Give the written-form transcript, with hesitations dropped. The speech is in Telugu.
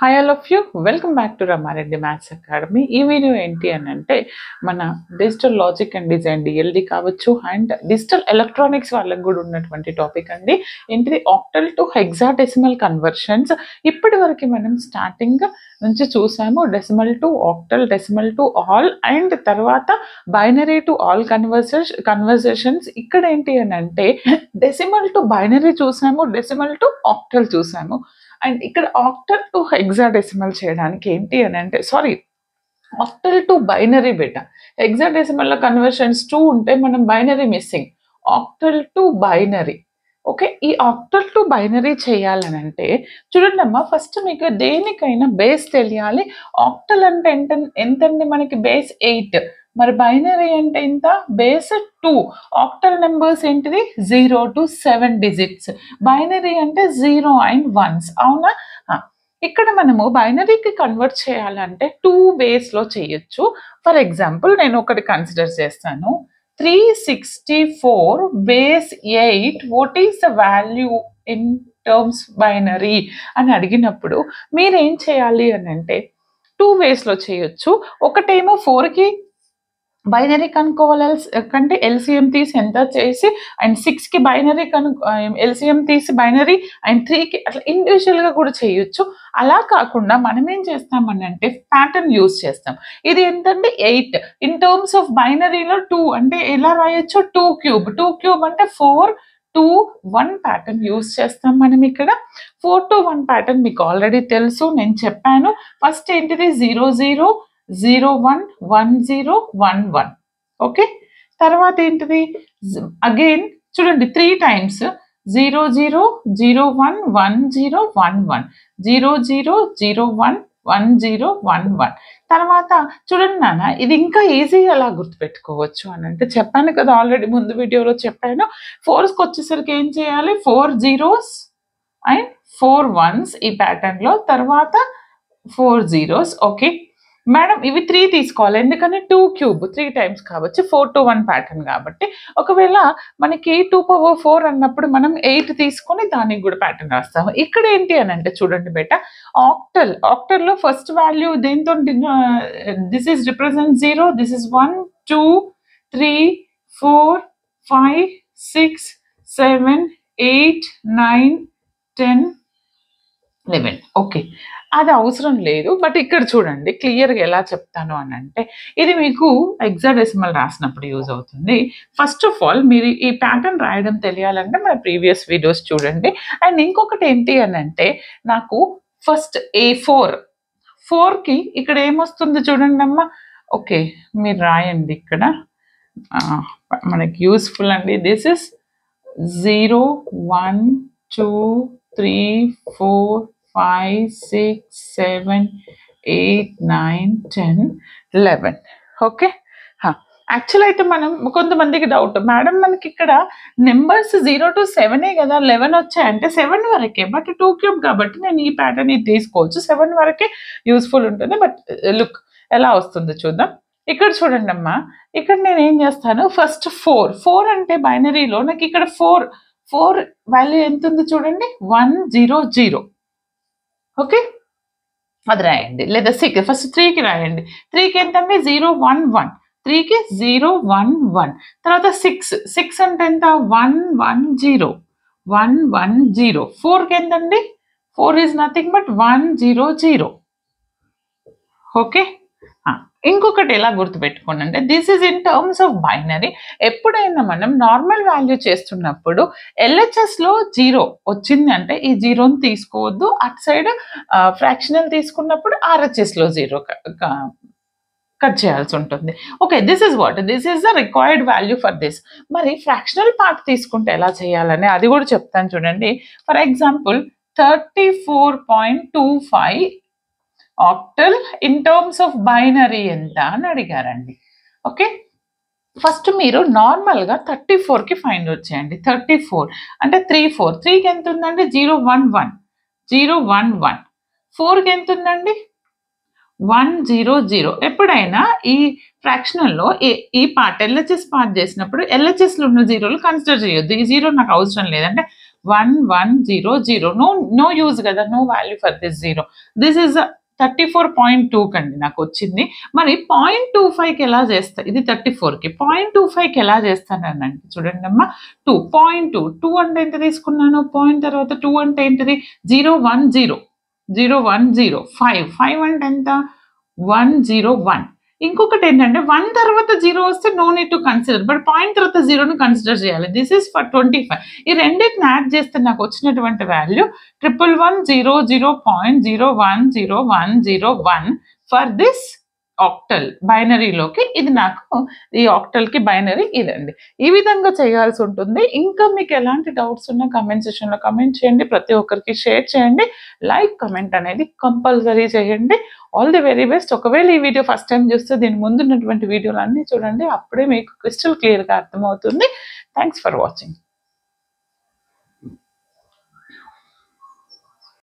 Hi all of you, welcome back to Rama Reddy maths academy. ఈ వీడియో ఏంటి అని అంటే మన digital logic and design DLD కావచ్చు అండ్ డిజిటల్ ఎలక్ట్రానిక్స్ వాళ్ళకి కూడా ఉన్నటువంటి టాపిక్ అండి. ఏంటిది ఆక్టల్ టు హెక్సాడెసిమల్ కన్వర్షన్స్. ఇప్పటి వరకు మనం స్టార్టింగ్ నుంచి చూసాము decimal to octal, decimal to all and తర్వాత బైనరీ టు ఆల్ కన్వర్సేషన్స్. ఇక్కడ ఏంటి అని అంటే డెసిమల్ టు బైనరీ చూసాము, డెసిమల్ టు ఆక్టల్ చూసాము. అండ్ ఇక్కడ ఆక్టల్ టు హెక్సాడెసిమల్ చేయడానికి ఏంటి అని అంటే ఆక్టల్ టు బైనరీ బేటా. హెక్సాడెసిమల్లో కన్వర్షన్స్ 2 ఉంటే మనం binary missing. Octal to binary. Okay, ఈ ఆక్టల్ టు బైనరీ చేయాలని అంటే చూడండి అమ్మా, ఫస్ట్ మీకు దేనికైనా బేస్ తెలియాలి. ఆక్టల్ అంటే ఎంతండి మనకి బేస్ 8, మరి బైనరీ అంటే ఎంత? బేస్ 2. ఆక్టల్ నెంబర్స్ ఏంటిది 0 to 7 డిజిట్స్. బైనరీ అంటే 0 and 1s. అవునా? ఇక్కడ మనము బైనరీకి కన్వర్ట్ చేయాలంటే 2 వేస్లో చేయొచ్చు. ఫర్ ఎగ్జాంపుల్ నేను ఒకటి కన్సిడర్ చేస్తాను. 364 base 8 what is the value in terms binary అని అడిగినప్పుడు మీరేం చేయాలి అని అంటే 2 వేస్లో చేయొచ్చు. ఒకటేమో 4కి బైనరీ కనుక్కోవాలి ఎల్సిఎం తీసి ఎంత చేసి, అండ్ 6కి బైనరీ ఎల్సిఎం తీసి బైనరీ, అండ్ 3కి అట్లా ఇండివిజువల్గా కూడా చేయొచ్చు. అలా కాకుండా మనం ఏం చేస్తామని అంటే ప్యాటర్న్ యూజ్ చేస్తాం. ఇది ఎంతండి 8. ఇన్ టర్మ్స్ ఆఫ్ బైనరీలో 2 అంటే ఎలా రాయొచ్చు? 2 క్యూబ్. 2 క్యూబ్ అంటే 4 2 1 ప్యాటర్న్ యూజ్ చేస్తాం మనం ఇక్కడ. 4 to 1 ప్యాటర్న్ మీకు ఆల్రెడీ తెలుసు, నేను చెప్పాను. ఫస్ట్ ఏంటిది 0 0 0 1 1 0 1 1. ఓకే, తర్వాత ఏంటిది అగైన్ చూడండి 3 times 0 0 0 1 1 0 1 1 0 0 0 1 1 0 1 1. తర్వాత చూడండి నాన్న, ఇది ఇంకా ఈజీగా ఎలా గుర్తుపెట్టుకోవచ్చు అని అంటే చెప్పాను కదా, ఆల్రెడీ ముందు వీడియోలో చెప్పాను. 4స్కి వచ్చేసరికి ఏం చేయాలి? 4 zeros అండ్ 4 1s ఈ ప్యాటర్న్లో, తర్వాత 4 zeros. ఓకే మేడం, ఇవి 3 తీసుకోవాలి ఎందుకని 2 క్యూబ్ 3 times కాబట్టి 4 to 1 ప్యాటర్న్ కాబట్టి. ఒకవేళ మనకి 2 power 4 అన్నప్పుడు మనం 8 తీసుకొని దానికి కూడా ప్యాటర్న్ రాస్తాము. ఇక్కడ ఏంటి అని అంటే చూడండి బేట, ఆక్టల్లో ఫస్ట్ వాల్యూ దేంతో this is represent 0, this is 1 2 3 4 5 6 7 8 9 10 11. Okay, అది అవసరం లేదు. బట్ ఇక్కడ చూడండి క్లియర్గా ఎలా చెప్తాను అని అంటే ఇది మీకు హెక్సాడెసిమల్ రాసినప్పుడు యూజ్ అవుతుంది. ఫస్ట్ ఆఫ్ ఆల్ మీరు ఈ ప్యాటర్న్ రాయడం తెలియాలంటే మన ప్రీవియస్ వీడియోస్ చూడండి. అండ్ ఇంకొకటి ఏంటి అని అంటే నాకు ఫస్ట్ A4కి ఇక్కడ ఏమొస్తుంది చూడండి అమ్మ. ఓకే, మీరు రాయండి ఇక్కడ, మనకి యూస్ఫుల్ అండి. This is 0 1 2 3 4 5 6 7 8 9 10 11. ఓకే, యాక్చువల్ అయితే మనం కొంతమందికి డౌట్, మేడం మనకి ఇక్కడ నెంబర్స్ 0 to 7 కదా, 11 వచ్చాయంటే 7 వరకే, బట్ 2 క్యూబ్ కాబట్టి నేను ఈ ప్యాటర్న్ ఇది తీసుకోవచ్చు, 7 వరకే యూస్ఫుల్ ఉంటుంది. బట్ లుక్ ఎలా వస్తుందో చూద్దాం. ఇక్కడ చూడండి అమ్మా, ఇక్కడ నేను ఏం చేస్తాను, ఫస్ట్ 4 అంటే బైనరీలో నాకు ఇక్కడ 4 వాల్యూ ఎంత ఉంది చూడండి, 1 0 0. ఓకే, అది రాయండి. లేదా 6 ఫస్ట్ 3కి రాయండి. 3కి ఎంతండి 0 1 1, 3కి 0 1 1. తర్వాత 6 అంటే ఎంత 1 1 0 1 1 0. 4కి ఎంతండి 4 ఈజ్ నథింగ్ బట్ 1 0 0. ఓకే, ఇంకొకటి ఎలా గుర్తుపెట్టుకోండి అంటే this is in terms of binary. ఎప్పుడైనా మనం నార్మల్ వాల్యూ చేస్తున్నప్పుడు LHSలో 0 వచ్చింది అంటే ఈ 0ని తీసుకోవద్దు, అటు సైడ్ ఫ్రాక్షనల్ తీసుకున్నప్పుడు RHSలో 0 కట్ చేయాల్సి ఉంటుంది. Okay, this is the required value for this. మరి ఫ్రాక్షనల్ పార్ట్ తీసుకుంటే ఎలా చేయాలని అది కూడా చెప్తాను చూడండి. For example 34.25 octal in terms of binary ఎంత అని అడిగారండి. ఓకే, ఫస్ట్ మీరు నార్మల్గా 34కి ఫైండ్ అవుట్ చేయండి. 34 అంటే 3కి ఎంత ఉందండి 0 1 1 0 1 1. 4కి ఎంత ఉందండి 1 0 0. ఎప్పుడైనా ఈ ఫ్రాక్షనల్లో ఈ పార్ట్ LHS పార్ట్ చేసినప్పుడు LHSలో ఉన్న 0లు కన్సిడర్ చేయొద్దు. ఈ 0 నాకు అవసరం లేదంటే 1100. No use కదా, no value for this 0. This is 34.2 కండి నాకు వచ్చింది. మరి 0.25కి ఎలా చేస్తా, ఇది 34కి 0.25కి ఎలా చేస్తానండి చూడండి అమ్మా. 2 అంటే ఎంత తీసుకున్నాను, పాయింట్ తర్వాత 2 అంటే ఏంటిది 010 5 అంటే ఎంత 101. ఇంకొకటి ఏంటంటే 1 తర్వాత 0 వస్తే no need to consider, but point తర్వాత 0ను కన్సిడర్ చేయాలి. This is for 25. ఈ రెండింటిని యాడ్ చేస్తే నాకు వచ్చినటువంటి వాల్యూ 1100.010101 ఫర్ దిస్ ఆక్టల్ బైనరీలోకి. ఇది నాకు ఈ ఆక్టల్కి బైనరీ ఇదండి. ఈ విధంగా చేయాల్సి ఉంటుంది. ఇంకా మీకు ఎలాంటి డౌట్స్ ఉన్నా కమెంట్ సెక్షన్లో కమెంట్ చేయండి. ప్రతి ఒక్కరికి షేర్ చేయండి. లైక్ కమెంట్ అనేది కంపల్సరీ చేయండి. All the very best. ఒకవేళ ఈ వీడియో ఫస్ట్ టైం చూస్తే దీని ముందున్నటువంటి వీడియోలు అన్నీ చూడండి, అప్పుడే మీకు క్రిస్టల్ క్లియర్గా అర్థమవుతుంది. Thanks for watching.